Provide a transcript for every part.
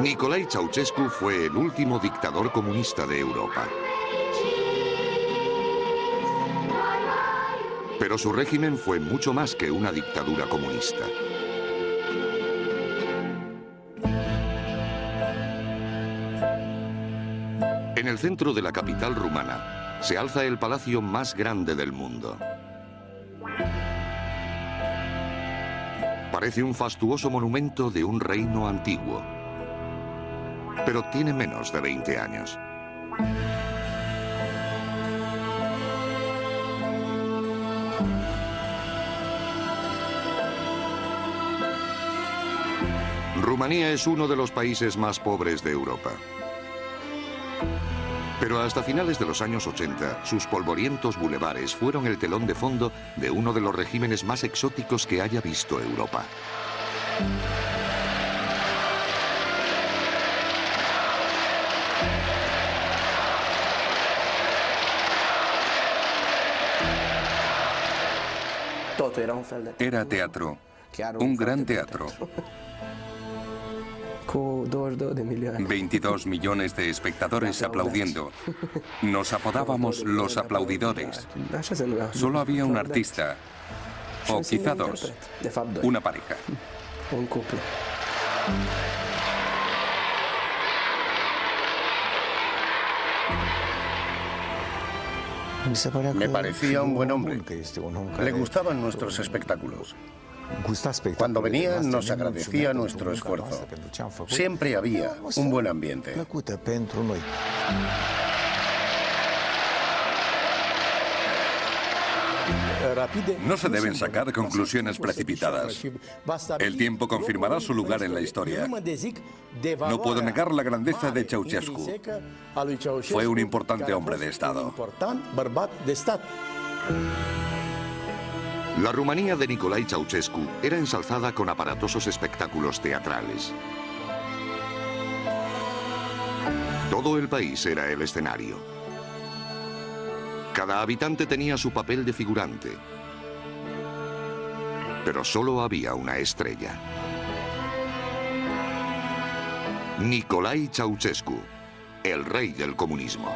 Nicolae Ceausescu fue el último dictador comunista de Europa. Pero su régimen fue mucho más que una dictadura comunista. En el centro de la capital rumana se alza el palacio más grande del mundo. Parece un fastuoso monumento de un reino antiguo, pero tiene menos de 20 años. Rumanía es uno de los países más pobres de Europa. Pero hasta finales de los años 80, sus polvorientos bulevares fueron el telón de fondo de uno de los regímenes más exóticos que haya visto Europa. Era teatro, un gran teatro. 22 millones de espectadores aplaudiendo. Nos apodábamos los aplaudidores. Solo había un artista, o quizá dos, una pareja. Me parecía un buen hombre. Le gustaban nuestros espectáculos. Cuando venía, nos agradecía nuestro esfuerzo. Siempre había un buen ambiente. No se deben sacar conclusiones precipitadas. El tiempo confirmará su lugar en la historia. No puedo negar la grandeza de Ceausescu. Fue un importante hombre de Estado. La Rumanía de Nicolae Ceausescu era ensalzada con aparatosos espectáculos teatrales. Todo el país era el escenario. Cada habitante tenía su papel de figurante. Pero solo había una estrella. Nicolae Ceausescu, el rey del comunismo.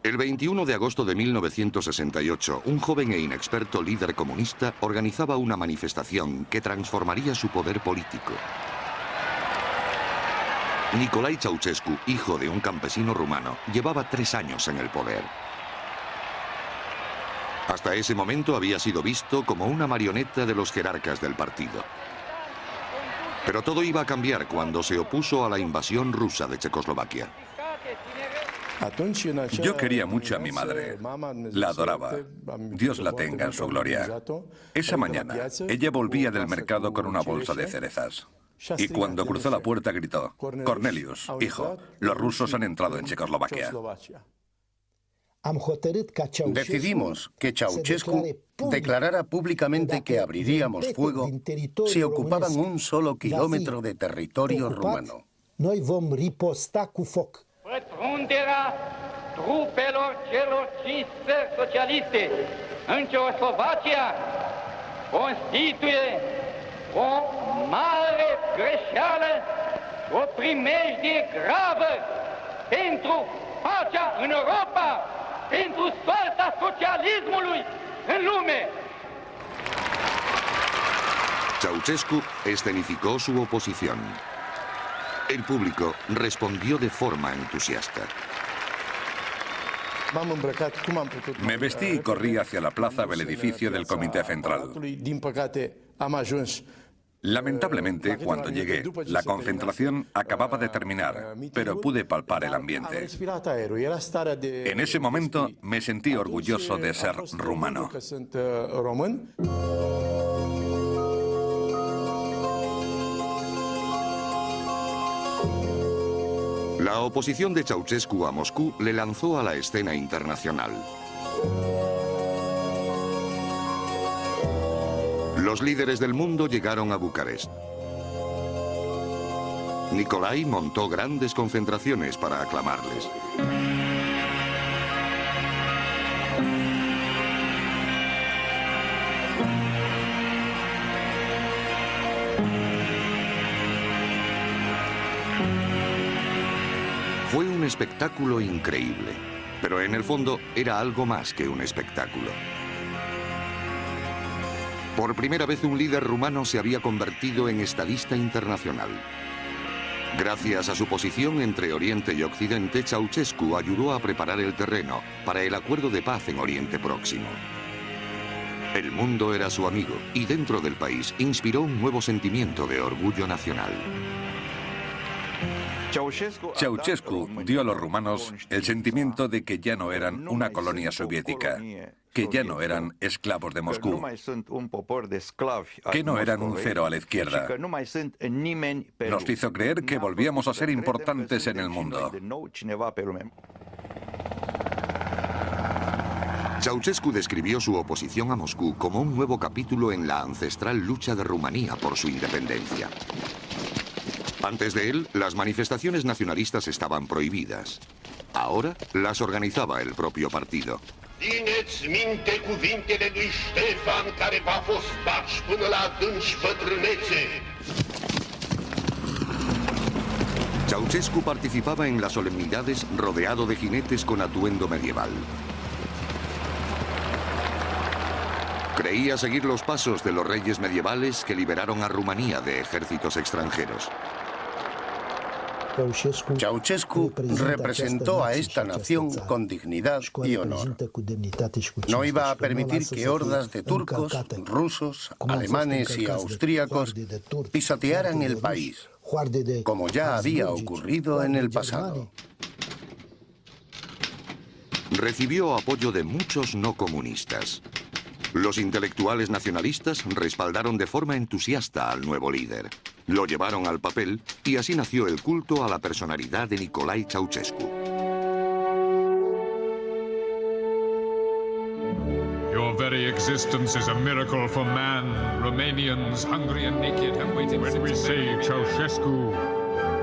El 21 de agosto de 1968, un joven e inexperto líder comunista organizaba una manifestación que transformaría su poder político. Nicolae Ceausescu, hijo de un campesino rumano, llevaba 3 años en el poder. Hasta ese momento había sido visto como una marioneta de los jerarcas del partido. Pero todo iba a cambiar cuando se opuso a la invasión rusa de Checoslovaquia. Yo quería mucho a mi madre. La adoraba. Dios la tenga en su gloria. Esa mañana, ella volvía del mercado con una bolsa de cerezas. Y cuando cruzó la puerta gritó: Cornelius, hijo, los rusos han entrado en Checoslovaquia. Decidimos que Ceausescu declarara públicamente que abriríamos fuego si ocupaban un solo kilómetro de territorio rumano. Pătrunderea trupelor celor 5 țări socialiste în Ceoslovacia constituie o mare greșeală, o primejdie gravă pentru pacea în Europa, pentru soarta socialismului în lume. Ceausescu escenificó su oposición. El público respondió de forma entusiasta. Me vestí y corrí hacia la plaza del edificio del Comité Central. Lamentablemente, cuando llegué, la concentración acababa de terminar, pero pude palpar el ambiente. En ese momento me sentí orgulloso de ser rumano. La oposición de Ceausescu a Moscú le lanzó a la escena internacional. Los líderes del mundo llegaron a Bucarest. Nicolae montó grandes concentraciones para aclamarles. Fue un espectáculo increíble, pero en el fondo era algo más que un espectáculo. Por primera vez un líder rumano se había convertido en estadista internacional. Gracias a su posición entre Oriente y Occidente, Ceausescu ayudó a preparar el terreno para el acuerdo de paz en Oriente Próximo. El mundo era su amigo y dentro del país inspiró un nuevo sentimiento de orgullo nacional. Ceausescu dio a los rumanos el sentimiento de que ya no eran una colonia soviética, que ya no eran esclavos de Moscú, que no eran un cero a la izquierda. Nos hizo creer que volvíamos a ser importantes en el mundo. Ceausescu describió su oposición a Moscú como un nuevo capítulo en la ancestral lucha de Rumanía por su independencia. Antes de él, las manifestaciones naționalistas estaban prohibidas. Ahora las organizaba el propio partido. Țineți minte cuvintele lui Ștefan, care v-a fost baci până la adânci bătrânețe. Ceausescu participaba en las solemnidades rodeado de jinetes con atuendo medieval. Creía seguir los pasos de los reyes medievales que liberaron a Rumanía de ejércitos extranjeros. Ceausescu representó a esta nación con dignidad y honor. No iba a permitir que hordas de turcos, rusos, alemanes y austríacos pisotearan el país, como ya había ocurrido en el pasado. Recibió apoyo de muchos no comunistas. Los intelectuales nacionalistas respaldaron de forma entusiasta al nuevo líder. Lo llevaron al papel y así nació el culto a la personalidad de Nicolae Ceausescu. Your very existence is a miracle for man. Romanians, hungry and naked, have waited. When we say Ceausescu,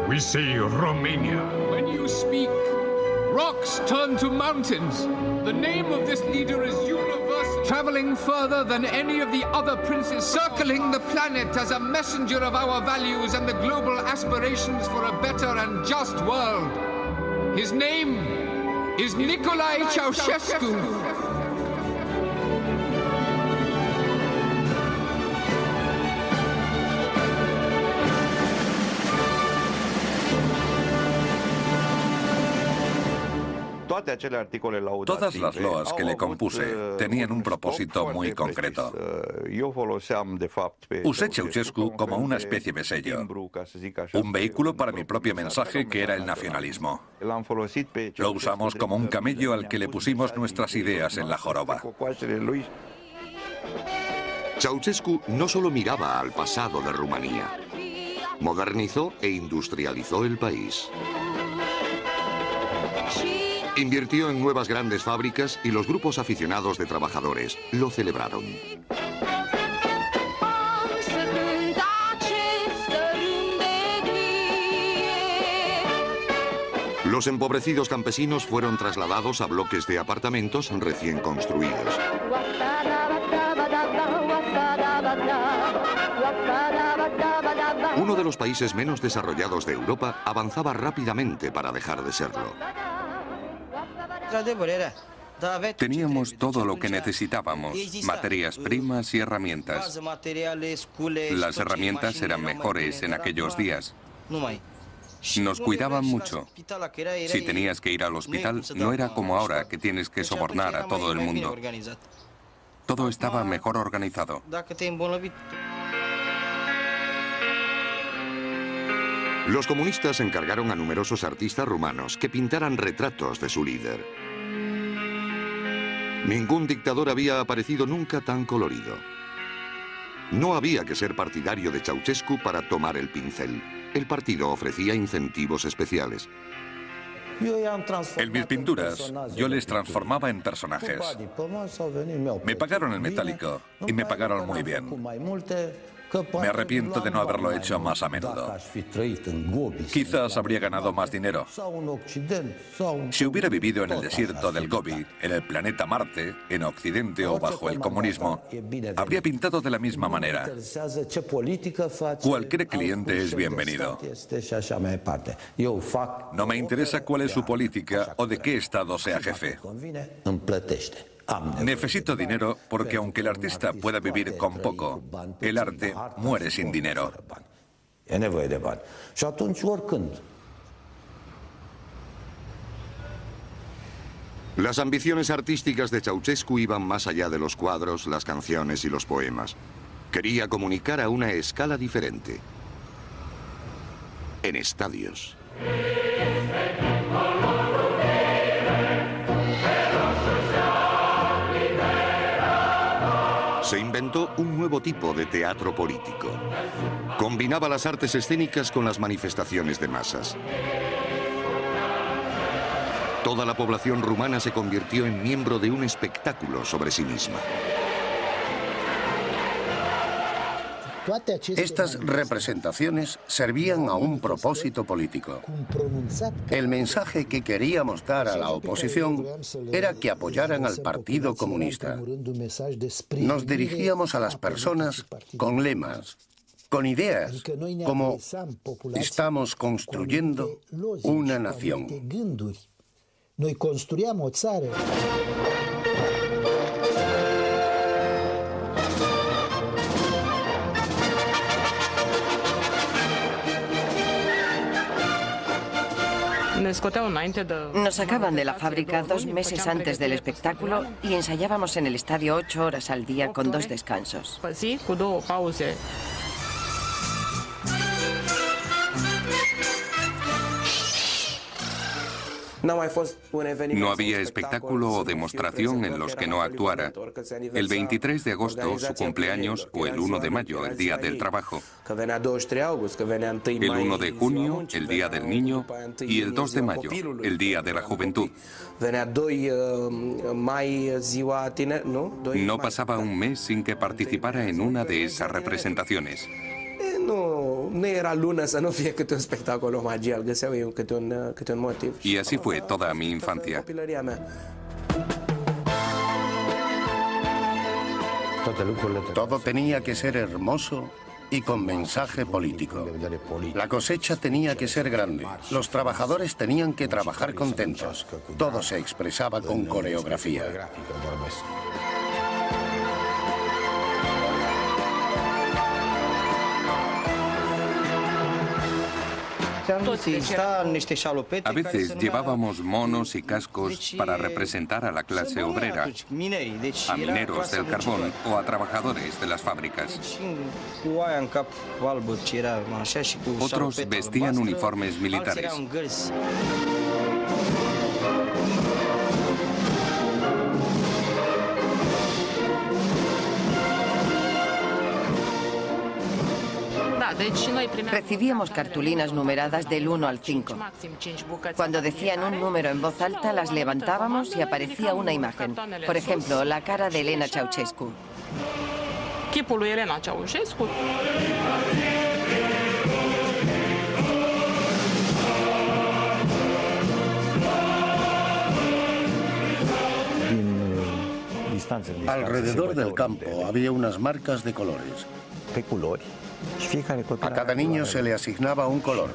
we say Romania. When you speak, rocks turn to mountains. The name of this leader is universal. Traveling further than any of the other princes, circling the planet as a messenger of our values and the global aspirations for a better and just world. His name is Nicolae Ceausescu. Todas las loas que le compuse tenían un propósito muy concreto. Usé Ceausescu como una especie de sello, un vehículo para mi propio mensaje que era el nacionalismo. Lo usamos como un camello al que le pusimos nuestras ideas en la joroba. Ceausescu no solo miraba al pasado de Rumanía, modernizó e industrializó el país. Invirtió en nuevas grandes fábricas y los grupos aficionados de trabajadores lo celebraron. Los empobrecidos campesinos fueron trasladados a bloques de apartamentos recién construidos. Uno de los países menos desarrollados de Europa avanzaba rápidamente para dejar de serlo. Teníamos todo lo que necesitábamos, materias primas y herramientas. Las herramientas eran mejores en aquellos días. Nos cuidaban mucho. Si tenías que ir al hospital, no era como ahora, que tienes que sobornar a todo el mundo. Todo estaba mejor organizado. Los comunistas encargaron a numerosos artistas rumanos que pintaran retratos de su líder. Ningún dictador había aparecido nunca tan colorido. No había que ser partidario de Ceausescu para tomar el pincel. El partido ofrecía incentivos especiales. En mis pinturas, yo les transformaba en personajes. Me pagaron el metálico y me pagaron muy bien. Me arrepiento de no haberlo hecho más a menudo. Quizás habría ganado más dinero. Si hubiera vivido en el desierto del Gobi, en el planeta Marte, en Occidente o bajo el comunismo, habría pintado de la misma manera. Cualquier cliente es bienvenido. No me interesa cuál es su política o de qué estado sea jefe. Necesito dinero porque aunque el artista pueda vivir con poco, el arte muere sin dinero. Las ambiciones artísticas de Ceausescu iban más allá de los cuadros, las canciones y los poemas. Quería comunicar a una escala diferente. En estadios. Se inventó un nuevo tipo de teatro político. Combinaba las artes escénicas con las manifestaciones de masas. Toda la población rumana se convirtió en miembro de un espectáculo sobre sí misma. Estas representaciones servían a un propósito político. El mensaje que queríamos dar a la oposición era que apoyaran al Partido Comunista. Nos dirigíamos a las personas con lemas, con ideas, como estamos construyendo una nación. Nos sacaban de la fábrica 2 meses antes del espectáculo y ensayábamos en el estadio 8 horas al día con 2 descansos. No había espectáculo o demostración en los que no actuara. El 23 de agosto, su cumpleaños, o el 1 de mayo, el Día del Trabajo. El 1 de junio, el Día del Niño, y el 2 de mayo, el Día de la Juventud. No pasaba un mes sin que participara en una de esas representaciones. Y así fue toda mi infancia. Todo tenía que ser hermoso y con mensaje político. La cosecha tenía que ser grande. Los trabajadores tenían que trabajar contentos. Todo se expresaba con coreografía. A veces llevábamos monos y cascos para representar a la clase obrera, a mineros del carbón o a trabajadores de las fábricas. Otros vestían uniformes militares. Recibíamos cartulinas numeradas del 1 al 5. Cuando decían un número en voz alta, las levantábamos y aparecía una imagen. Por ejemplo, la cara de Elena Ceausescu. Alrededor del campo había unas marcas de colores. A cada niño se le asignaba un color.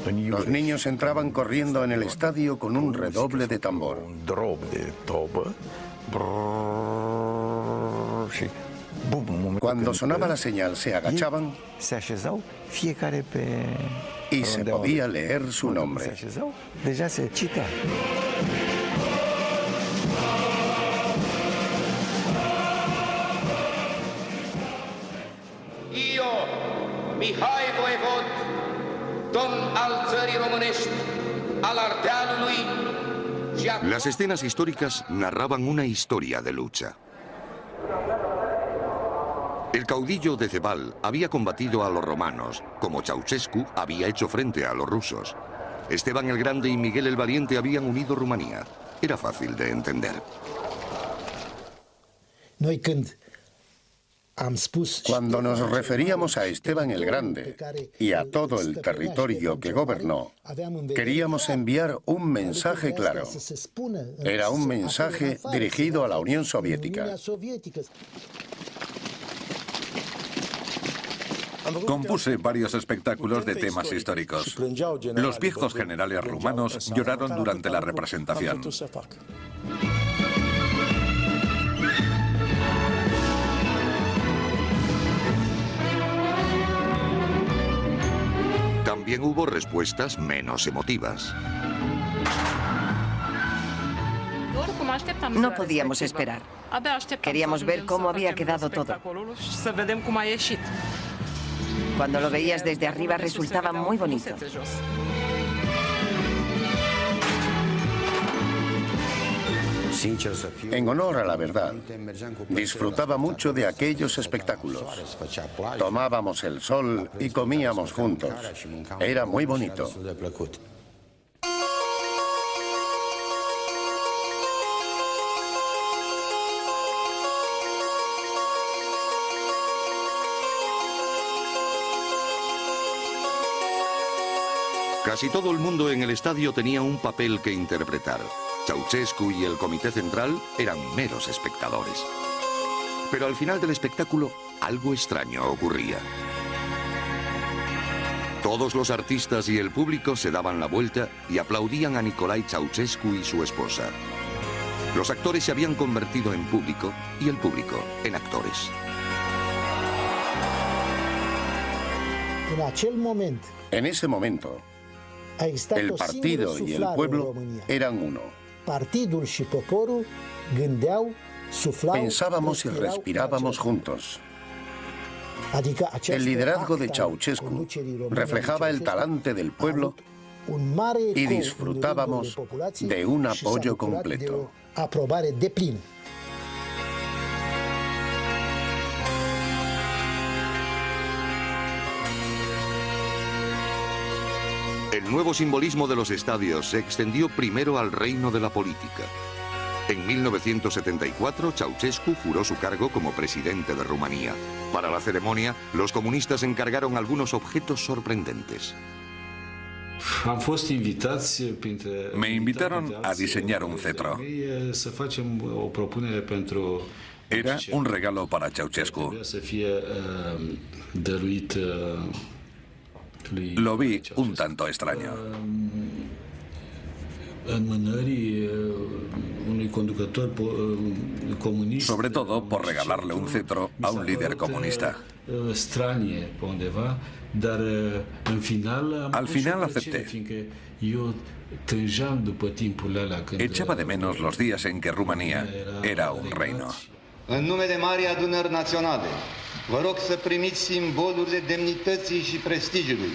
Los niños entraban corriendo en el estadio con un redoble de tambor. Cuando sonaba la señal, se agachaban y se podía leer su nombre. Mihai Voievod, domn al țării românești, al Ardealului. Las escenas históricas narraban una historia de lucha. El caudillo de Cebal había combatido a los romanos, como Ceausescu había hecho frente a los rusos. Esteban el Grande y Miguel el Valiente habían unido Rumanía. Era fácil de entender. Cuando nos referíamos a Esteban el Grande y a todo el territorio que gobernó, queríamos enviar un mensaje claro. Era un mensaje dirigido a la Unión Soviética. Compuse varios espectáculos de temas históricos. Los viejos generales rumanos lloraron durante la representación. También hubo respuestas menos emotivas. No podíamos esperar. Queríamos ver cómo había quedado todo. Cuando lo veías desde arriba resultaba muy bonito. En honor a la verdad, disfrutaba mucho de aquellos espectáculos. Tomábamos el sol y comíamos juntos. Era muy bonito. Casi todo el mundo en el estadio tenía un papel que interpretar. Ceausescu y el Comité Central eran meros espectadores. Pero al final del espectáculo, algo extraño ocurría. Todos los artistas y el público se daban la vuelta y aplaudían a Nicolae Ceausescu y su esposa. Los actores se habían convertido en público y el público en actores. En ese momento, el partido y el pueblo eran uno. Pensábamos y respirábamos juntos. El liderazgo de Ceausescu reflejaba el talante del pueblo y disfrutábamos de un apoyo completo. El nuevo simbolismo de los estadios se extendió primero al reino de la política. En 1974, Ceausescu juró su cargo como presidente de Rumanía. Para la ceremonia, los comunistas encargaron algunos objetos sorprendentes. Me invitaron a diseñar un cetro. Era un regalo para Ceausescu. Lo vi un tanto extraño. Sobre todo por regalarle un cetro a un líder comunista. Al final acepté. Echaba de menos los días en que Rumanía era un reino. În numele Marii Adunări Naționale, vă rog să primiți simbolurile demnității și prestigiului,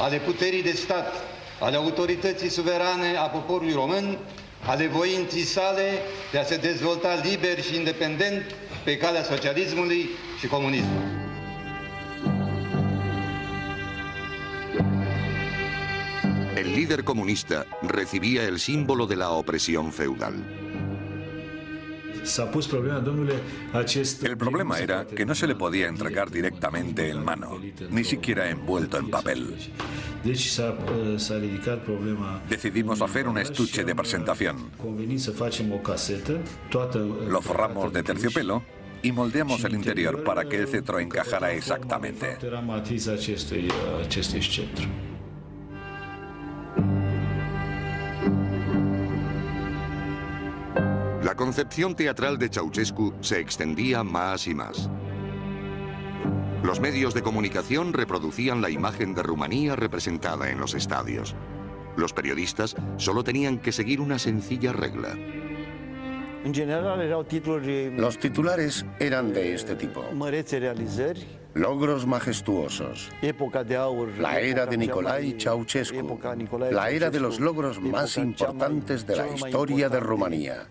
ale puterii de stat, ale autorității suverane a poporului român, ale voinței sale de a se dezvolta liber și independent pe calea socialismului și comunismului. El líder comunista recibía el símbolo de la opresión feudal. El problema era que no se le podía entregar directamente en mano, ni siquiera envuelto en papel. Decidimos hacer un estuche de presentación. Lo forramos de terciopelo y moldeamos el interior para que el cetro encajara exactamente. La concepción teatral de Ceausescu se extendía más y más. Los medios de comunicación reproducían la imagen de Rumanía representada en los estadios. Los periodistas solo tenían que seguir una sencilla regla. Los titulares eran de este tipo: logros majestuosos, la era de Nicolae Ceausescu, la era de los logros más importantes de la historia de Rumanía.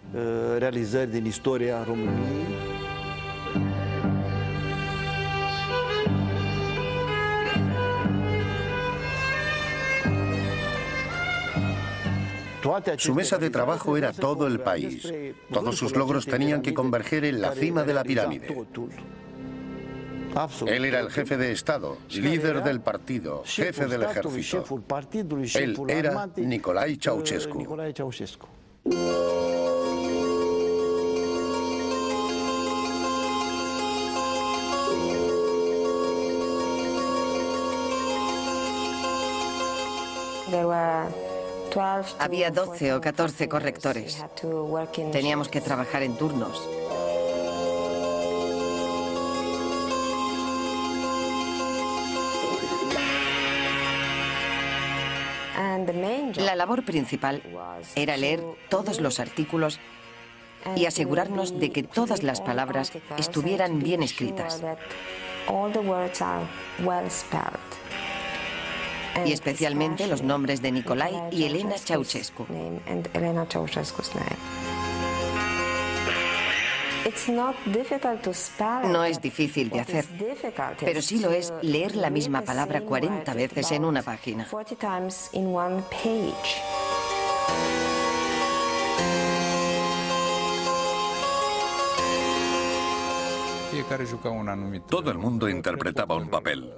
Su mesa de trabajo era todo el país. Todos sus logros tenían que converger en la cima de la pirámide. Él era el jefe de Estado, líder del partido, jefe del ejército. Él era Nicolae Ceausescu. Había 12 o 14 correctores. Teníamos que trabajar en turnos. La labor principal era leer todos los artículos y asegurarnos de que todas las palabras estuvieran bien escritas. Y especialmente los nombres de Nicolae y Elena Ceausescu. No es difícil de hacer, pero sí lo es leer la misma palabra 40 veces en una página. Todo el mundo interpretaba un papel.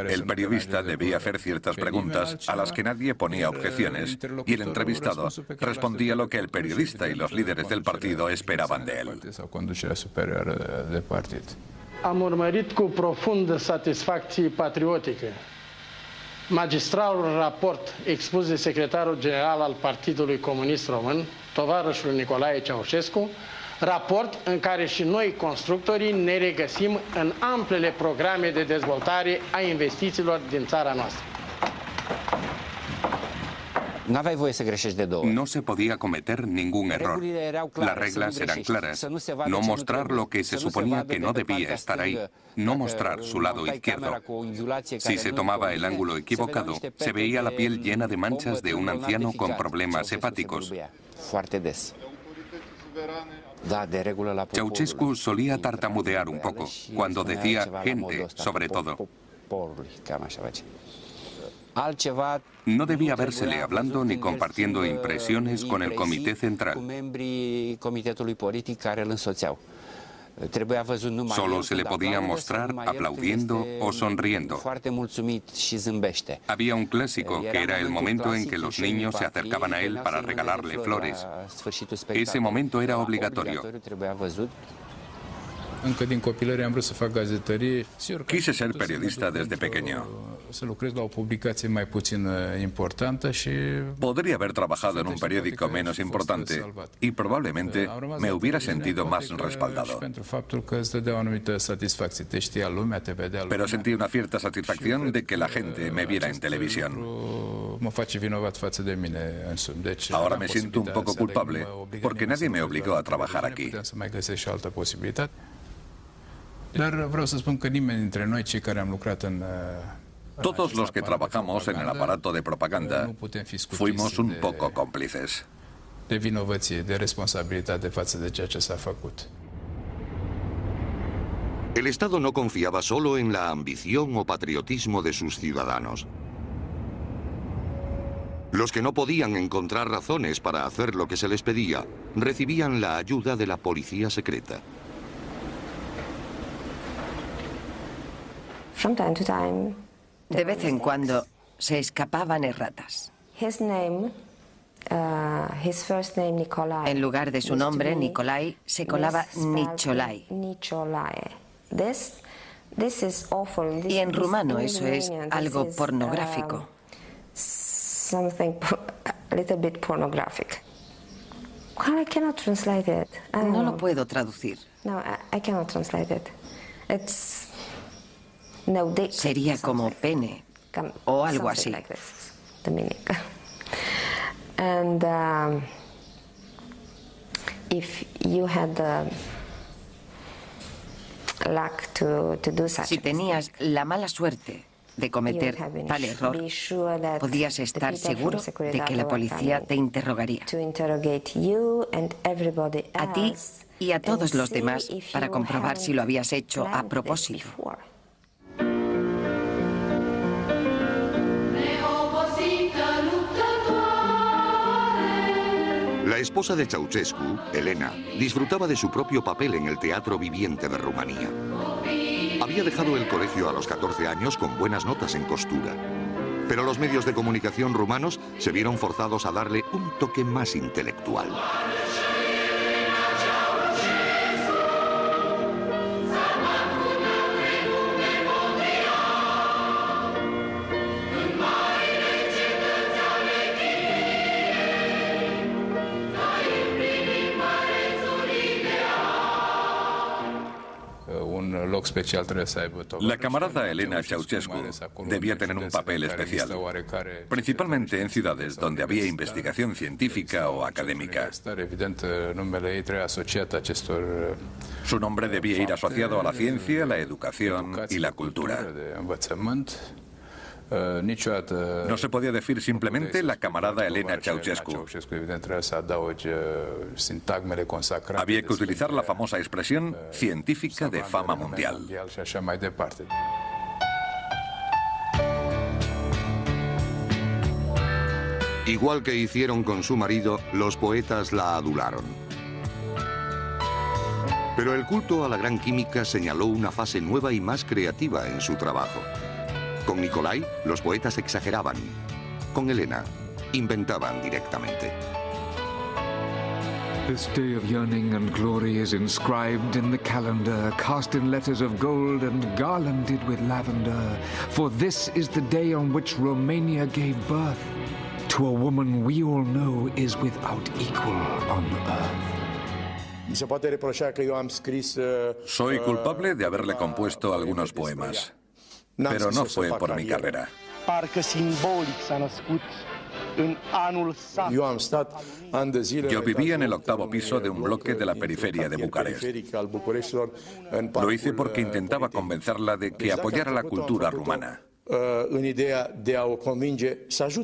El periodista debía hacer ciertas preguntas a las que nadie ponía objeciones y el entrevistado respondía lo que el periodista y los líderes del partido esperaban de él. Am urmărit cu profundă satisfacție patriotică magistralul raport expus de secretarul general al Partidului Comunist Român, tovarășul Nicolae Ceausescu, raport în care și noi, constructorii, ne regăsim în amplele programe de dezvoltare a investițiilor din țara noastră. No se podía cometer ningún error. Las reglas eran claras. No mostrar lo que se suponía que no debía estar ahí. No mostrar su lado izquierdo. Si se tomaba el ángulo equivocado, se veía la piel llena de manchas de un anciano con problemas hepáticos. Ceausescu solía tartamudear un poco, cuando decía gente, sobre todo. No debía vérsele hablando ni compartiendo impresiones con el Comité Central. Solo se le podía mostrar aplaudiendo o sonriendo. Había un clásico que era el momento en que los niños se acercaban a él para regalarle flores. Ese momento era obligatorio. Quise ser periodista desde pequeño. Podría haber trabajado en un periódico menos importante y probablemente me hubiera sentido más respaldado. Pero sentí una cierta satisfacción de que la gente me viera en televisión. Ahora me siento un poco culpable porque nadie me obligó a trabajar aquí. Todos los que trabajamos en el aparato de propaganda fuimos un poco cómplices. El Estado no confiaba solo en la ambición o patriotismo de sus ciudadanos. Los que no podían encontrar razones para hacer lo que se les pedía, recibían la ayuda de la policía secreta. De vez en cuando se escapaban erratas. En lugar de su nombre, Nicolae, se colaba Nicolae. Y en rumano eso es algo pornográfico. No lo puedo traducir. Sería como pene o algo así. Si tenías la mala suerte de cometer tal error, podías estar seguro de que la policía te interrogaría. A ti y a todos los demás para comprobar si lo habías hecho a propósito. La La esposa de Ceausescu, Elena, disfrutaba de su propio papel en el teatro viviente de Rumanía. Había dejado el colegio a los 14 años con buenas notas en costura. Pero los medios de comunicación rumanos se vieron forzados a darle un toque más intelectual. La camarada Elena Ceausescu debía tener un papel especial, principalmente en ciudades donde había investigación científica o académica. Su nombre debía ir asociado a la ciencia, la educación y la cultura. No se podía decir simplemente la camarada Elena Ceausescu. Había que utilizar la famosa expresión científica de fama mundial. Igual que hicieron con su marido, los poetas la adularon. Pero el culto a la gran química señaló una fase nueva y más creativa en su trabajo. Con Nicolai, los poetas exageraban. Con Elena, inventaban directamente. This day of yearning and glory is inscribed in the calendar, cast in letters of gold and garlanded with lavender. For this is the day on which Romania gave birth to a woman we all know is without equal on earth. Soy culpable de haberle compuesto algunos poemas. Pero no fue por mi carrera. Yo vivía en el 8º piso de un bloque de la periferia de Bucarest. Lo hice porque intentaba convencerla de que apoyara la cultura rumana.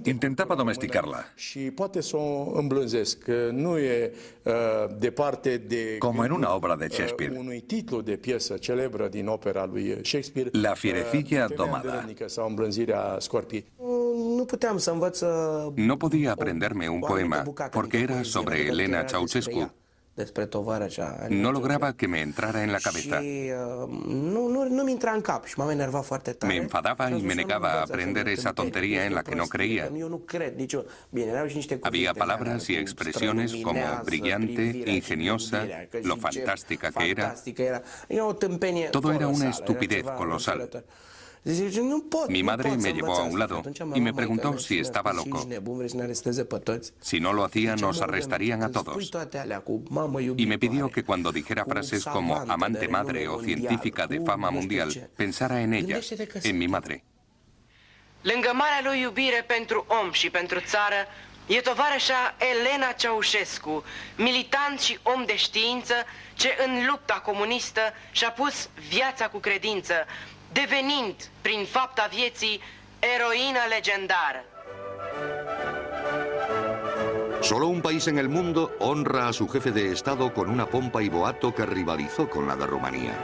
Intentaba domesticarla. Como en una obra de Shakespeare. La fierecilla domada. No podía aprenderme un poema porque era sobre Elena Ceausescu. No lograba que me entrara en la cabeza. Me enfadaba y me negaba a aprender esa tontería en la que no creía. Había palabras y expresiones como brillante, ingeniosa, lo fantástica que era. Todo era una estupidez colosal. Mi madre me llevó a un lado y me preguntó si estaba loco. Si no lo hacía, nos arrestarían a todos. Y me pidió que cuando dijera frases como amante madre o científica de fama mundial, pensara en ella, en mi madre. Lângă marea lui iubire pentru om și pentru țară, e tovarășa Elena Ceausescu, militant și om de știință, ce în lupta comunistă și-a pus viața cu credință, devenind, prin fapta vieții, eroină legendară. Solo un país en el mundo honra a su jefe de Estado con una pompa y boato que rivalizó con la de Rumanía.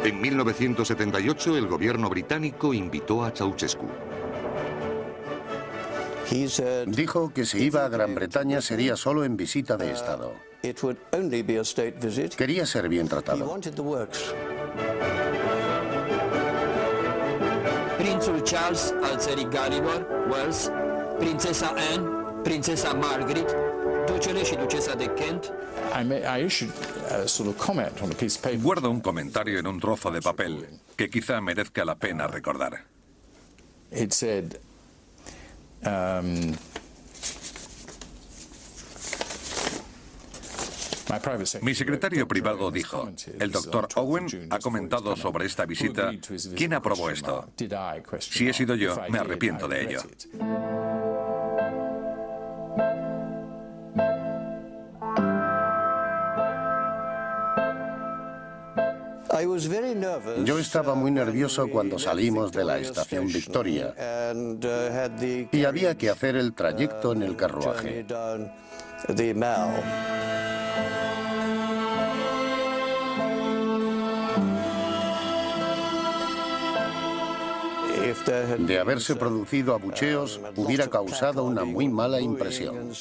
En 1978, el gobierno británico invitó a Ceausescu. Dijo que si iba a Gran Bretaña sería solo en visita de Estado. Quería ser bien tratado. Prințul Charles al țării Galilor, Wales, prințesa Anne, prințesa Margaret, ducele și ducesa de Kent. Guardo un comentario en un trozo de papel que quizá merezca la pena recordar. Mi secretario privado dijo, el doctor Owen ha comentado sobre esta visita, ¿quién aprobó esto? Si he sido yo, me arrepiento de ello. Yo estaba muy nervioso cuando salimos de la estación Victoria y había que hacer el trayecto en el carruaje. De haberse producido abucheos, hubiera causado una muy mala impresión.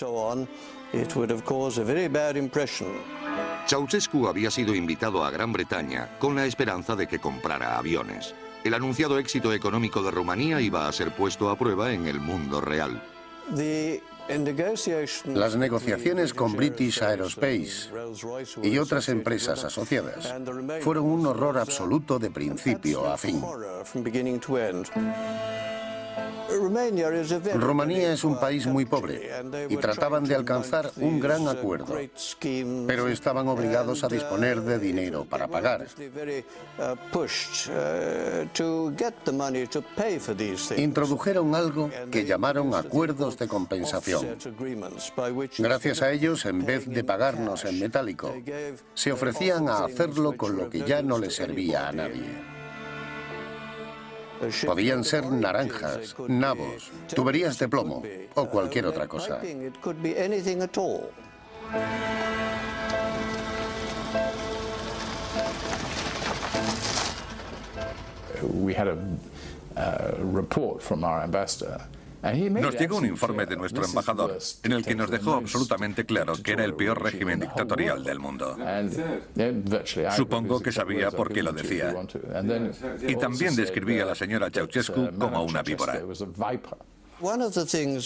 Ceausescu había sido invitado a Gran Bretaña con la esperanza de que comprara aviones. El anunciado éxito económico de Rumanía iba a ser puesto a prueba en el mundo real. Las negociaciones con British Aerospace y otras empresas asociadas fueron un horror absoluto de principio a fin. Rumanía es un país muy pobre y trataban de alcanzar un gran acuerdo, pero estaban obligados a disponer de dinero para pagar. Introdujeron algo que llamaron acuerdos de compensación. Gracias a ellos, en vez de pagarnos en metálico, se ofrecían a hacerlo con lo que ya no le servía a nadie. Podían ser naranjas, nabos, tuberías de plomo o cualquier otra cosa. Nos llegó un informe de nuestro embajador en el que nos dejó absolutamente claro que era el peor régimen dictatorial del mundo. Supongo que sabía por qué lo decía. Y también describía a la señora Ceausescu como una víbora.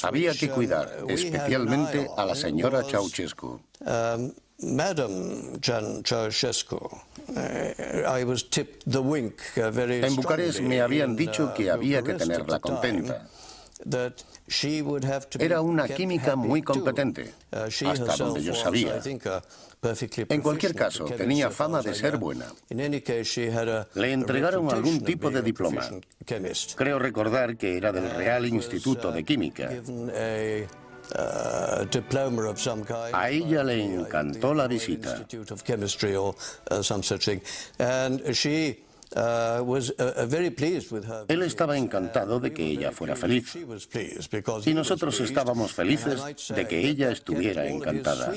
Había que cuidar especialmente a la señora Ceausescu. En Bucarest me habían dicho que había que tenerla contenta. Era una química muy competente, hasta donde yo sabía. En cualquier caso, tenía fama de ser buena. Le entregaron algún tipo de diploma. Creo recordar que era del Real Instituto de Química. A ella le encantó la visita. Él estaba encantado de que ella fuera feliz. Y nosotros estábamos felices de que ella estuviera encantada.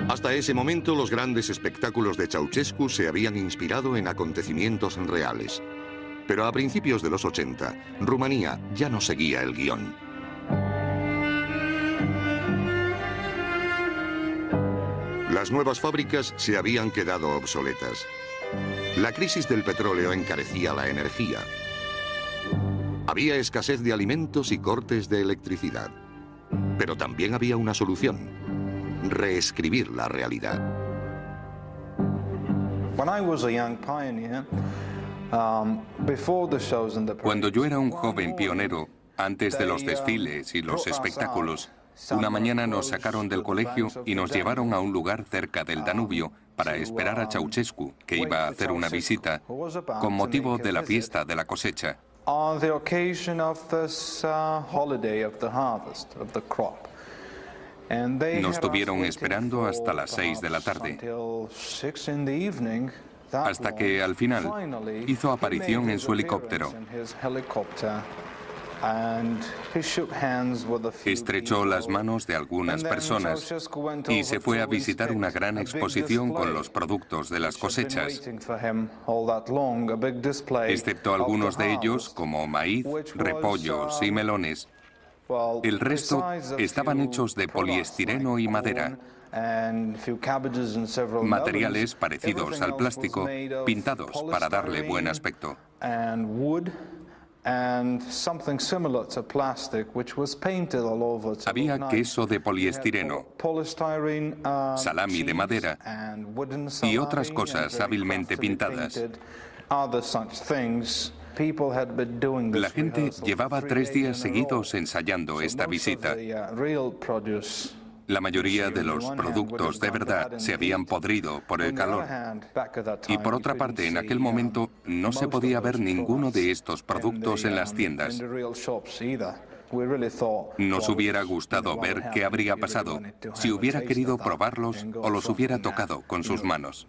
Hasta ese momento, los grandes espectáculos de Ceausescu se habían inspirado en acontecimientos reales. Pero a principios de los 80, Rumanía ya no seguía el guión. Las nuevas fábricas se habían quedado obsoletas. La crisis del petróleo encarecía la energía. Había escasez de alimentos y cortes de electricidad. Pero también había una solución: reescribir la realidad. Cuando yo era un joven pionero, antes de los desfiles y los espectáculos, una mañana nos sacaron del colegio y nos llevaron a un lugar cerca del Danubio para esperar a Ceausescu, que iba a hacer una visita con motivo de la fiesta de la cosecha. Nos tuvieron esperando hasta las 6 de la tarde, hasta que al final hizo aparición en su helicóptero. Estrechó las manos de algunas personas y se fue a visitar una gran exposición con los productos de las cosechas, excepto algunos de ellos como maíz, repollos y melones. El resto estaban hechos de poliestireno y madera, materiales parecidos al plástico, pintados para darle buen aspecto. Había queso de poliestireno, salami de madera y otras cosas hábilmente pintadas. La gente llevaba 3 días seguidos ensayando esta visita. La mayoría de los productos de verdad se habían podrido por el calor. Y por otra parte, en aquel momento no se podía ver ninguno de estos productos en las tiendas. Nos hubiera gustado ver qué habría pasado si hubiera querido probarlos o los hubiera tocado con sus manos.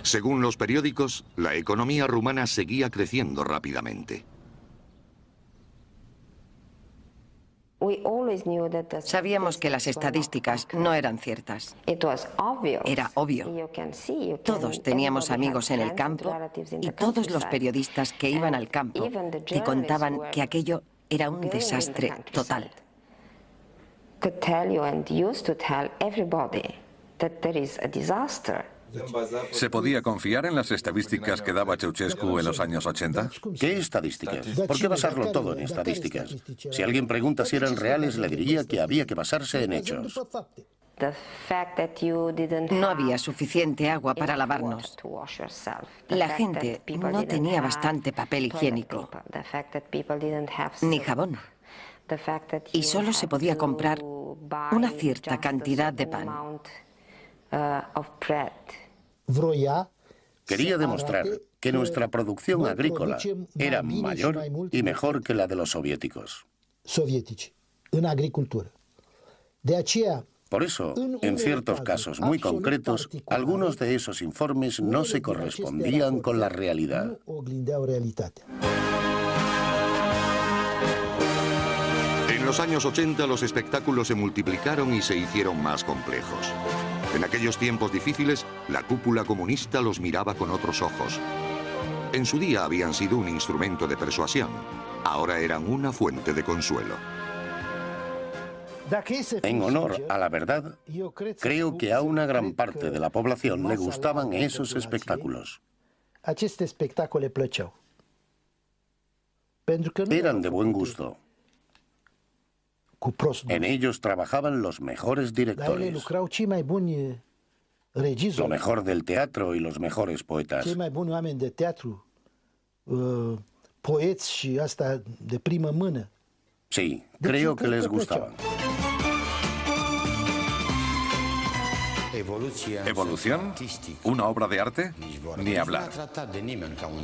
Según los periódicos, la economía rumana seguía creciendo rápidamente. Sabíamos que las estadísticas no eran ciertas. Era obvio. Todos teníamos amigos en el campo y todos los periodistas que iban al campo te contaban que aquello era un desastre total. ¿Se podía confiar en las estadísticas que daba Ceausescu en los años 80? ¿Qué estadísticas? ¿Por qué basarlo todo en estadísticas? Si alguien pregunta si eran reales, le diría que había que basarse en hechos. No había suficiente agua para lavarnos. La gente no tenía bastante papel higiénico, ni jabón. Y solo se podía comprar una cierta cantidad de pan. Quería demostrar que nuestra producción agrícola era mayor y mejor que la de los soviéticos. Por eso, en ciertos casos muy concretos, algunos de esos informes no se correspondían con la realidad. En los años 80 los espectáculos se multiplicaron y se hicieron más complejos. En aquellos tiempos difíciles, la cúpula comunista los miraba con otros ojos. En su día habían sido un instrumento de persuasión. Ahora eran una fuente de consuelo. En honor a la verdad, creo que a una gran parte de la población le gustaban esos espectáculos. Eran de buen gusto. En ellos trabajaban los mejores directores, lo mejor del teatro y los mejores poetas. Sí, creo que les gustaban. ¿Evolución? ¿Una obra de arte? Ni hablar.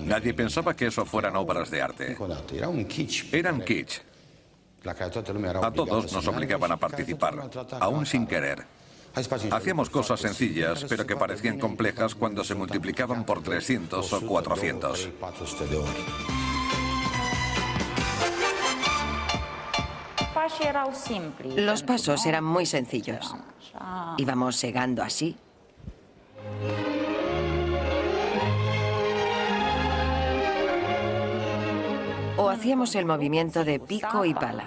Nadie pensaba que eso fueran obras de arte. Eran kitsch. A todos nos obligaban a participar, aún sin querer. Hacíamos cosas sencillas, pero que parecían complejas cuando se multiplicaban por 300 o 400. Los pasos eran muy sencillos. Íbamos segando así. O hacíamos el movimiento de pico y pala.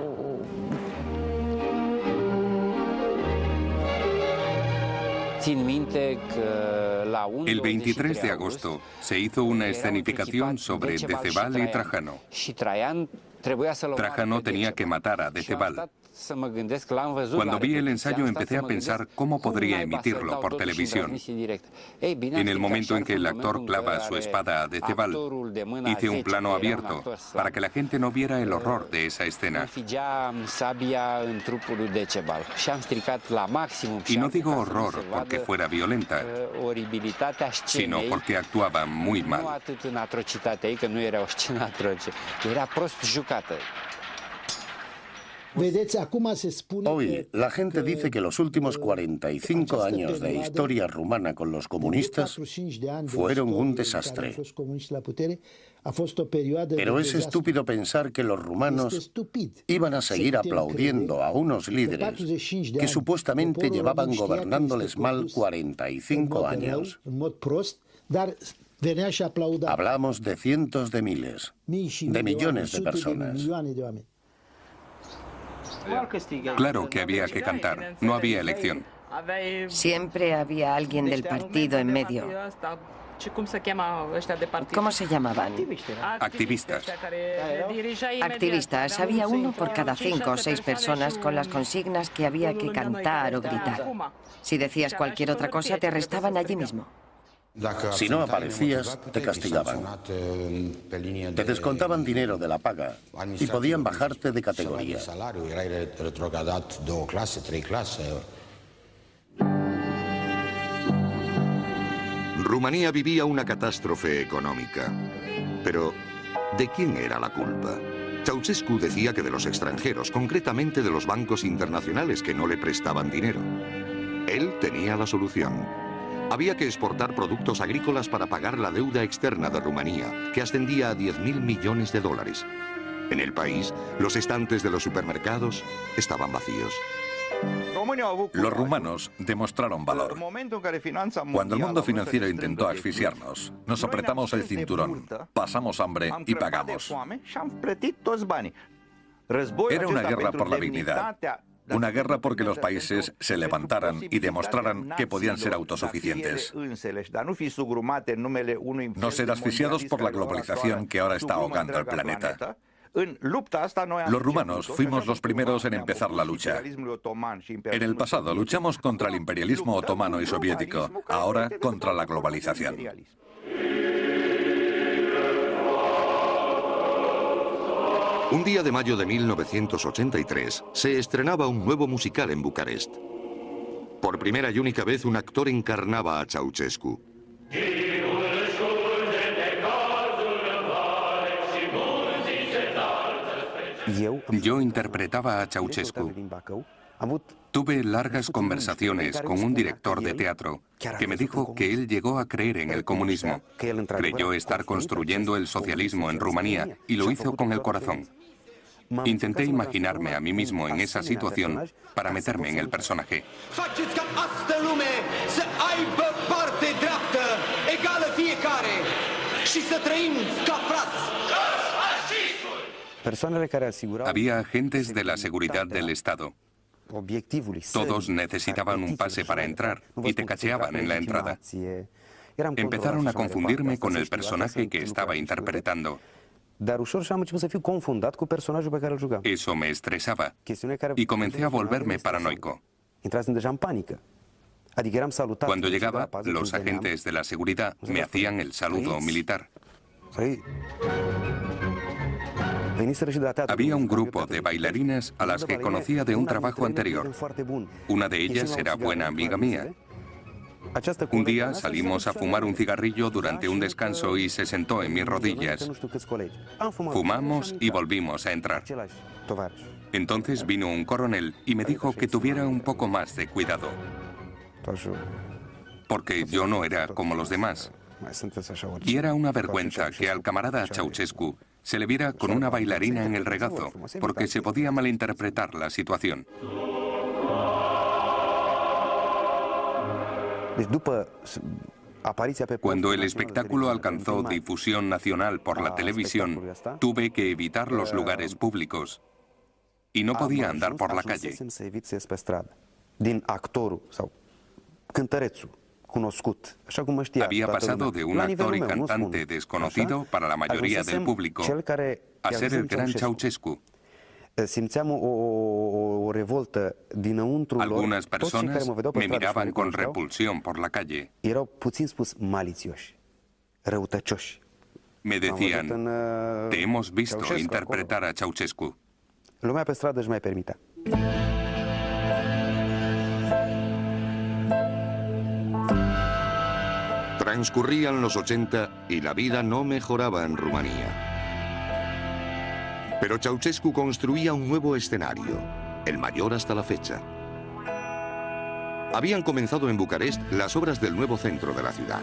El 23 de agosto se hizo una escenificación sobre Decebal y Trajano. Trajano tenía que matar a Decebal. Cuando vi el ensayo empecé a pensar cómo podría emitirlo por televisión. En el momento en que el actor clava su espada a Decebal, hice un plano abierto para que la gente no viera el horror de esa escena. Y no digo horror porque fuera violenta, sino porque actuaba muy mal. Hoy, la gente dice que los últimos 45 años de historia rumana con los comunistas fueron un desastre. Pero es estúpido pensar que los rumanos iban a seguir aplaudiendo a unos líderes que supuestamente llevaban gobernándoles mal 45 años. Hablamos de cientos de miles, de millones de personas. Claro que había que cantar, no había elección. Siempre había alguien del partido en medio. ¿Cómo se llamaban? Activistas. Activistas. Había uno por cada 5 o 6 personas con las consignas que había que cantar o gritar. Si decías cualquier otra cosa, te arrestaban allí mismo. Si no aparecías, te castigaban. Te descontaban dinero de la paga y podían bajarte de categoría. Rumanía vivía una catástrofe económica. Pero, ¿de quién era la culpa? Ceausescu decía que de los extranjeros, concretamente de los bancos internacionales que no le prestaban dinero. Él tenía la solución. Había que exportar productos agrícolas para pagar la deuda externa de Rumanía, que ascendía a 10.000 millones de dólares. En el país, los estantes de los supermercados estaban vacíos. Los rumanos demostraron valor. Cuando el mundo financiero intentó asfixiarnos, nos apretamos el cinturón, pasamos hambre y pagamos. Era una guerra por la dignidad. Una guerra porque los países se levantaran y demostraran que podían ser autosuficientes. No ser asfixiados por la globalización que ahora está ahogando el planeta. Los rumanos fuimos los primeros en empezar la lucha. En el pasado luchamos contra el imperialismo otomano y soviético, ahora contra la globalización. Un día de mayo de 1983 se estrenaba un nuevo musical en Bucarest. Por primera y única vez un actor encarnaba a Ceausescu. Yo interpretaba a Ceausescu. Tuve largas conversaciones con un director de teatro que me dijo que él llegó a creer en el comunismo. Creyó estar construyendo el socialismo en Rumanía y lo hizo con el corazón. Intenté imaginarme a mí mismo en esa situación para meterme en el personaje. Había agentes de la seguridad del Estado. Todos necesitaban un pase para entrar y te cacheaban en la entrada. Empezaron a confundirme con el personaje que estaba interpretando. Eso me estresaba y comencé a volverme paranoico. Cuando llegaba, los agentes de la seguridad me hacían el saludo militar. Había un grupo de bailarinas a las que conocía de un trabajo anterior. Una de ellas era buena amiga mía. Un día salimos a fumar un cigarrillo durante un descanso y se sentó en mis rodillas. Fumamos y volvimos a entrar. Entonces vino un coronel y me dijo que tuviera un poco más de cuidado. Porque yo no era como los demás. Y era una vergüenza que al camarada Ceausescu se le viera con una bailarina en el regazo, porque se podía malinterpretar la situación. Cuando el espectáculo alcanzó difusión nacional por la televisión, tuve que evitar los lugares públicos y no podía andar por la calle. Había pasado de un actor y cantante desconocido para la mayoría del público a ser el gran Ceausescu. Algunas personas me miraban con repulsión por la calle. Me decían, te hemos visto interpretar a Ceausescu. Transcurrían los 80 y la vida no mejoraba en Rumanía. Pero Ceausescu construía un nuevo escenario, el mayor hasta la fecha. Habían comenzado en Bucarest las obras del nuevo centro de la ciudad.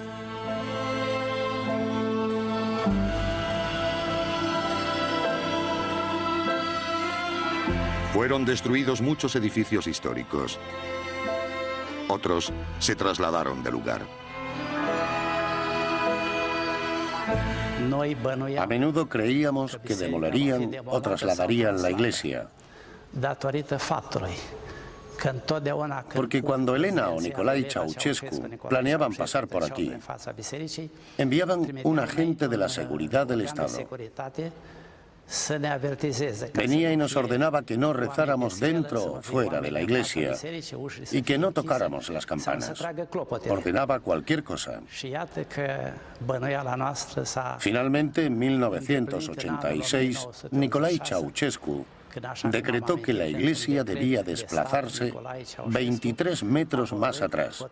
Fueron destruidos muchos edificios históricos. Otros se trasladaron de lugar. A menudo creíamos que demolerían o trasladarían la iglesia. Porque cuando Elena o Nicolae Ceausescu planeaban pasar por aquí, enviaban un agente de la seguridad del Estado. Venía y nos ordenaba que no rezáramos dentro o fuera de la iglesia y que no tocáramos las campanas. Ordenaba cualquier cosa. Finalmente, en 1986, Nicolae Ceausescu decretó que la iglesia debía desplazarse 23 metros más atrás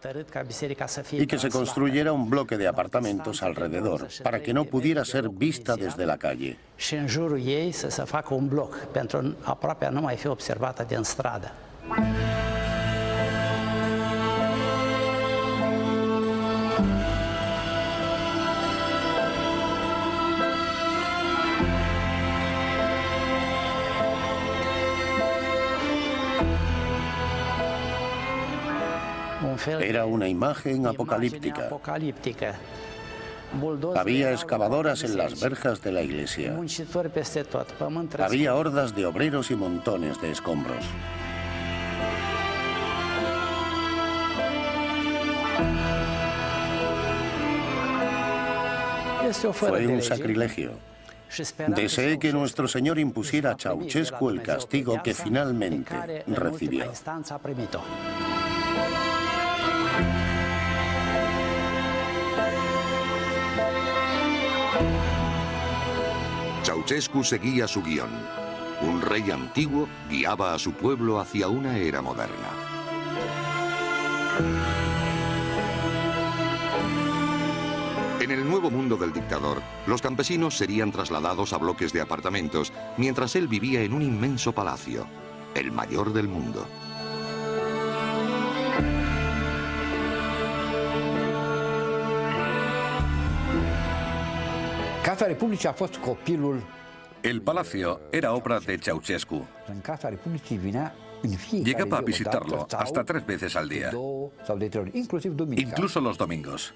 y que se construyera un bloque de apartamentos alrededor para que no pudiera ser vista desde la calle. Era una imagen apocalíptica. Había excavadoras en las verjas de la iglesia. Había hordas de obreros y montones de escombros. Fue un sacrilegio. Deseé que nuestro Señor impusiera a Ceausescu el castigo que finalmente recibió. Ceausescu seguía su guión. Un rey antiguo guiaba a su pueblo hacia una era moderna. En el nuevo mundo del dictador, los campesinos serían trasladados a bloques de apartamentos, mientras él vivía en un inmenso palacio, el mayor del mundo. El palacio era obra de Ceausescu. Llegaba a visitarlo hasta 3 veces al día, incluso los domingos.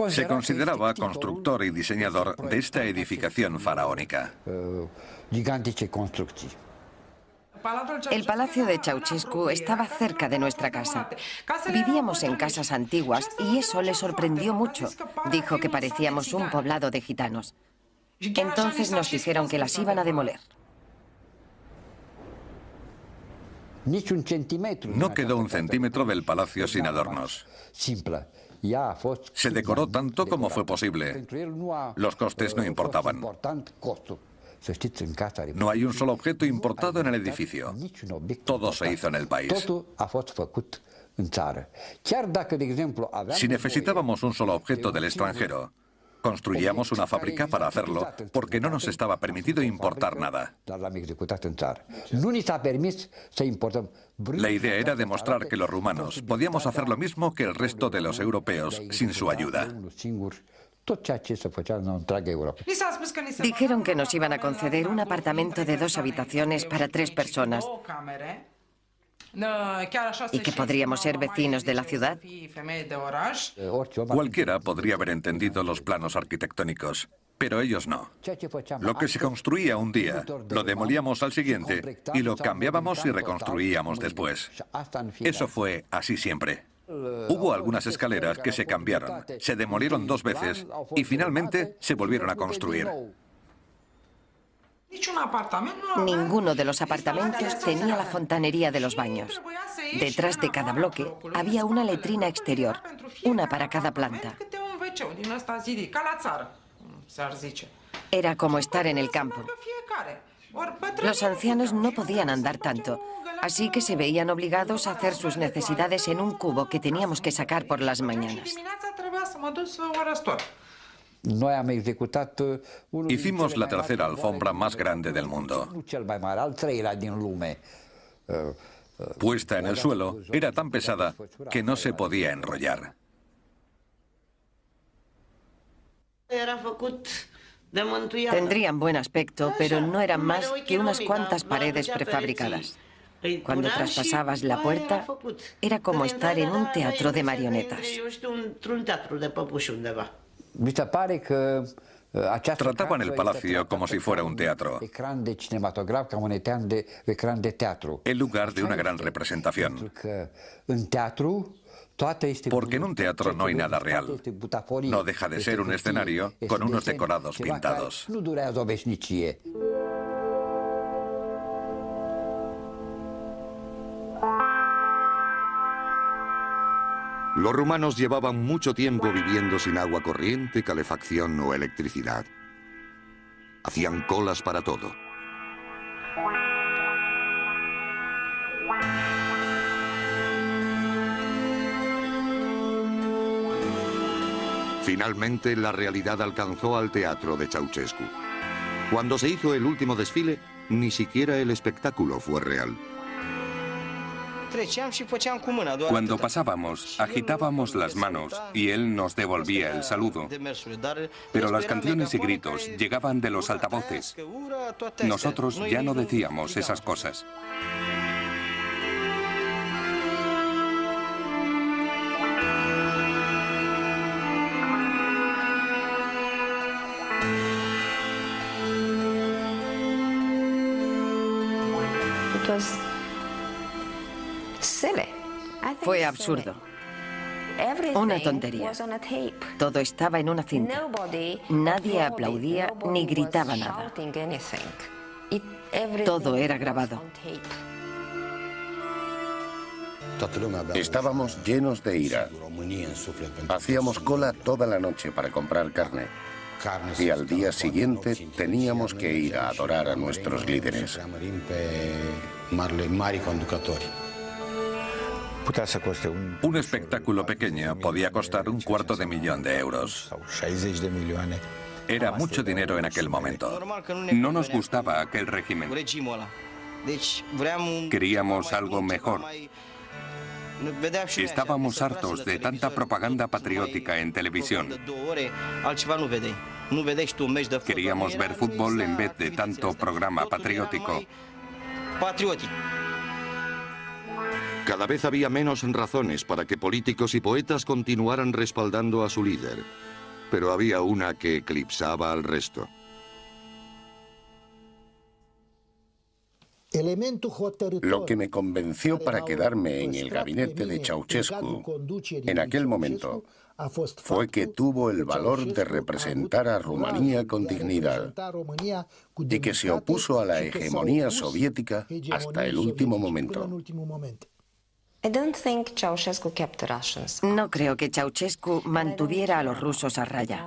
Se consideraba constructor y diseñador de esta edificación faraónica. El palacio de Ceausescu estaba cerca de nuestra casa. Vivíamos en casas antiguas y eso le sorprendió mucho. Dijo que parecíamos un poblado de gitanos. Entonces nos dijeron que las iban a demoler. No quedó un centímetro del palacio sin adornos. Se decoró tanto como fue posible. Los costes no importaban. No hay un solo objeto importado en el edificio. Todo se hizo en el país. Si necesitábamos un solo objeto del extranjero, construíamos una fábrica para hacerlo, porque no nos estaba permitido importar nada. La idea era demostrar que los rumanos podíamos hacer lo mismo que el resto de los europeos sin su ayuda. Dijeron que nos iban a conceder un apartamento de 2 habitaciones para 3 personas y que podríamos ser vecinos de la ciudad. Cualquiera podría haber entendido los planos arquitectónicos, pero ellos no. Lo que se construía un día, lo demolíamos al siguiente y lo cambiábamos y reconstruíamos después. Eso fue así siempre. Hubo algunas escaleras que se cambiaron, se demolieron 2 veces y finalmente se volvieron a construir. Ninguno de los apartamentos tenía la fontanería de los baños. Detrás de cada bloque había una letrina exterior, una para cada planta. Era como estar en el campo. Los ancianos no podían andar tanto, así que se veían obligados a hacer sus necesidades en un cubo que teníamos que sacar por las mañanas. Hicimos la tercera alfombra más grande del mundo. Puesta en el suelo, era tan pesada que no se podía enrollar. Tendrían buen aspecto, pero no eran más que unas cuantas paredes prefabricadas. Cuando traspasabas la puerta, era como estar en un teatro de marionetas. Trataban el palacio como si fuera un teatro, en lugar de una gran representación. Porque en un teatro no hay nada real. No deja de ser un escenario con unos decorados pintados. Los rumanos llevaban mucho tiempo viviendo sin agua corriente, calefacción o electricidad. Hacían colas para todo. Finalmente, la realidad alcanzó al teatro de Ceausescu. Cuando se hizo el último desfile, ni siquiera el espectáculo fue real. Cuando pasábamos, agitábamos las manos y él nos devolvía el saludo. Pero las canciones y gritos llegaban de los altavoces. Nosotros ya no decíamos esas cosas. Fue absurdo. Una tontería. Todo estaba en una cinta. Nadie aplaudía ni gritaba nada. Todo era grabado. Estábamos llenos de ira. Hacíamos cola toda la noche para comprar carne. Y al día siguiente teníamos que ir a adorar a nuestros líderes. Un espectáculo pequeño podía costar $250.000 de euros. Era mucho dinero en aquel momento. No nos gustaba aquel régimen. Queríamos algo mejor. Estábamos hartos de tanta propaganda patriótica en televisión. Queríamos ver fútbol en vez de tanto programa patriótico. Cada vez había menos razones para que políticos y poetas continuaran respaldando a su líder. Pero había una que eclipsaba al resto. Lo que me convenció para quedarme en el gabinete de Ceausescu en aquel momento fue que tuvo el valor de representar a Rumanía con dignidad y que se opuso a la hegemonía soviética hasta el último momento. No creo que Ceausescu mantuviera a los rusos a raya.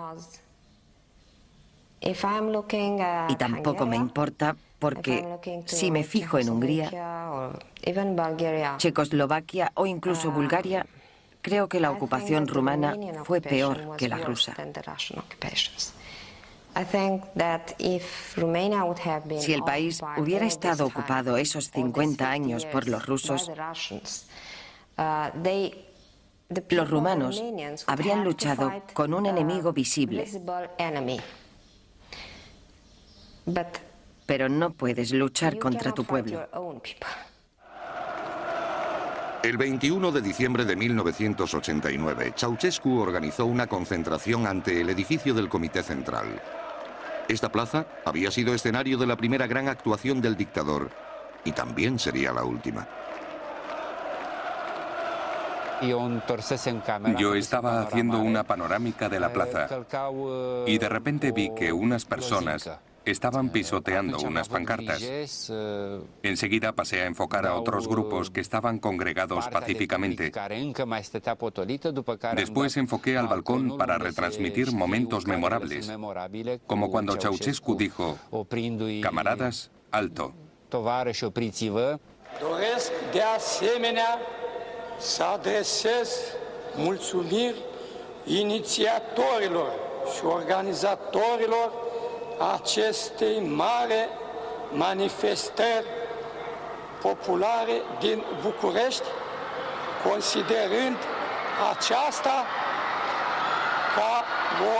Y tampoco me importa porque si me fijo en Hungría, Checoslovaquia o incluso Bulgaria, creo que la ocupación rumana fue peor que la rusa. Si el país hubiera estado ocupado esos 50 años por los rusos, los rumanos habrían luchado con un enemigo visible. Pero no puedes luchar contra tu pueblo. El 21 de diciembre de 1989, Ceausescu organizó una concentración ante el edificio del Comité Central. Esta plaza había sido escenario de la primera gran actuación del dictador y también sería la última. Yo estaba haciendo una panorámica de la plaza y de repente vi que unas personas estaban pisoteando unas pancartas. Enseguida pasé a enfocar a otros grupos que estaban congregados pacíficamente. Después enfoqué al balcón para retransmitir momentos memorables, como cuando Ceausescu dijo: "Camaradas, alto". Doresc de asemenea să adresez mulțumiri inițiatorilor și organizatorilor acestei mari manifestări populare din București, considerând aceasta ca o...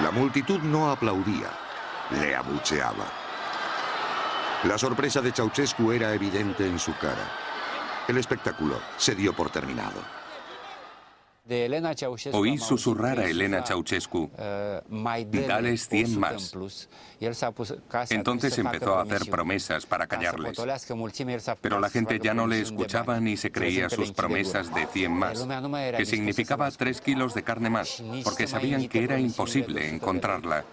La multitud no aplaudía, le abucheaba. La sorpresa de Ceausescu era evidente en su cara. El espectáculo se dio por terminado. Oí susurrar a Elena Ceausescu: "Dales 100 más". Entonces empezó a hacer promesas para callarles. Pero la gente ya no le escuchaba ni se creía sus promesas de 100 más, que significaba 3 kilos de carne más, porque sabían que era imposible encontrarla.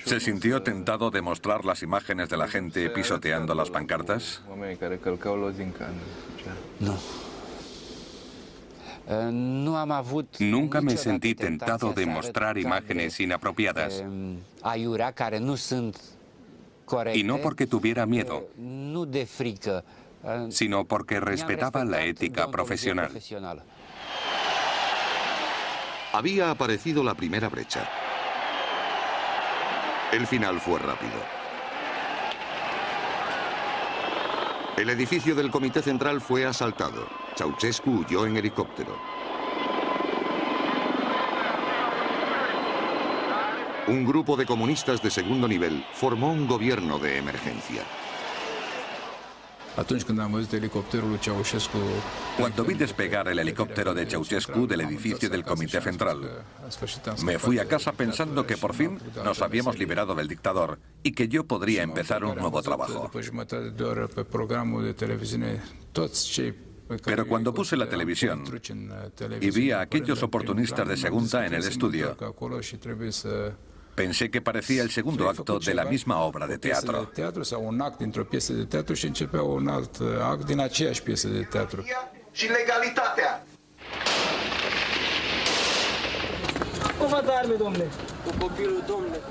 ¿Se sintió tentado de mostrar las imágenes de la gente pisoteando las pancartas? No. Nunca me sentí tentado de mostrar imágenes inapropiadas. Y no porque tuviera miedo, sino porque respetaba la ética profesional. Había aparecido la primera brecha. El final fue rápido. El edificio del Comité Central fue asaltado. Ceausescu huyó en helicóptero. Un grupo de comunistas de segundo nivel formó un gobierno de emergencia. Cuando vi despegar el helicóptero de Ceausescu del edificio del Comité Central, me fui a casa pensando que por fin nos habíamos liberado del dictador y que yo podría empezar un nuevo trabajo. Pero cuando puse la televisión y vi a aquellos oportunistas de segunda en el estudio, pensé que parecía el segundo acto de la misma obra de teatro.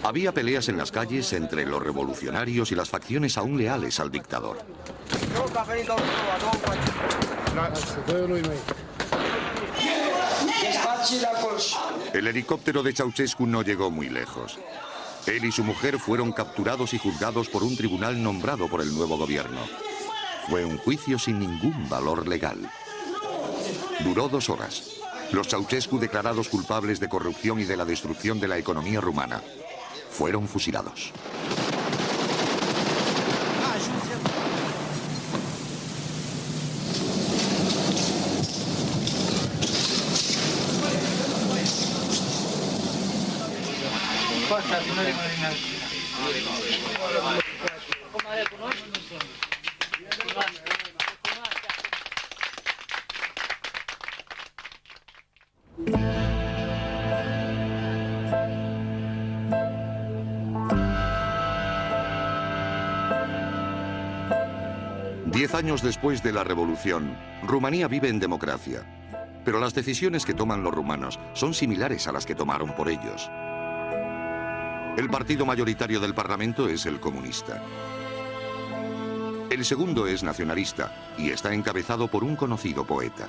Había peleas en las calles entre los revolucionarios y las facciones aún leales al dictador. El helicóptero de Ceausescu no llegó muy lejos. Él y su mujer fueron capturados y juzgados por un tribunal nombrado por el nuevo gobierno. Fue un juicio sin ningún valor legal. Duró 2 horas. Los Ceausescu, declarados culpables de corrupción y de la destrucción de la economía rumana, fueron fusilados. Diez años después de la revolución, Rumanía vive en democracia. Pero las decisiones que toman los rumanos son similares a las que tomaron por ellos. El partido mayoritario del Parlamento es el comunista. El segundo es nacionalista y está encabezado por un conocido poeta.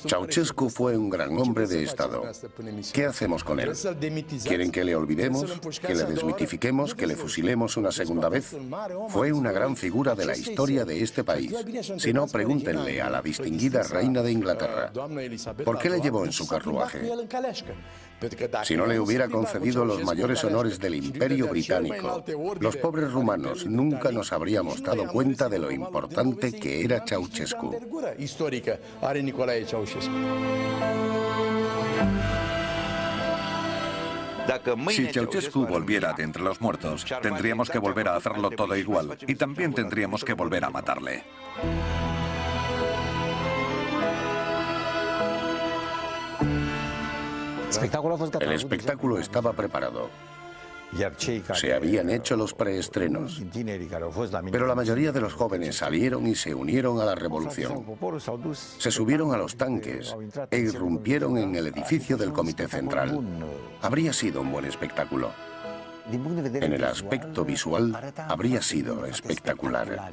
Ceausescu fue un gran hombre de Estado. ¿Qué hacemos con él? ¿Quieren que le olvidemos? ¿Que le desmitifiquemos? ¿Que le fusilemos una segunda vez? Fue una gran figura de la historia de este país. Si no, pregúntenle a la distinguida reina de Inglaterra. ¿Por qué le llevó en su carruaje? Si no le hubiera concedido los mayores honores del Imperio Británico, los pobres rumanos nunca nos habríamos dado cuenta de lo importante que era Ceausescu. Si Ceausescu volviera de entre los muertos, tendríamos que volver a hacerlo todo igual y también tendríamos que volver a matarle. El espectáculo estaba preparado. Se habían hecho los preestrenos, pero la mayoría de los jóvenes salieron y se unieron a la revolución. Se subieron a los tanques e irrumpieron en el edificio del Comité Central. Habría sido un buen espectáculo. En el aspecto visual, habría sido espectacular.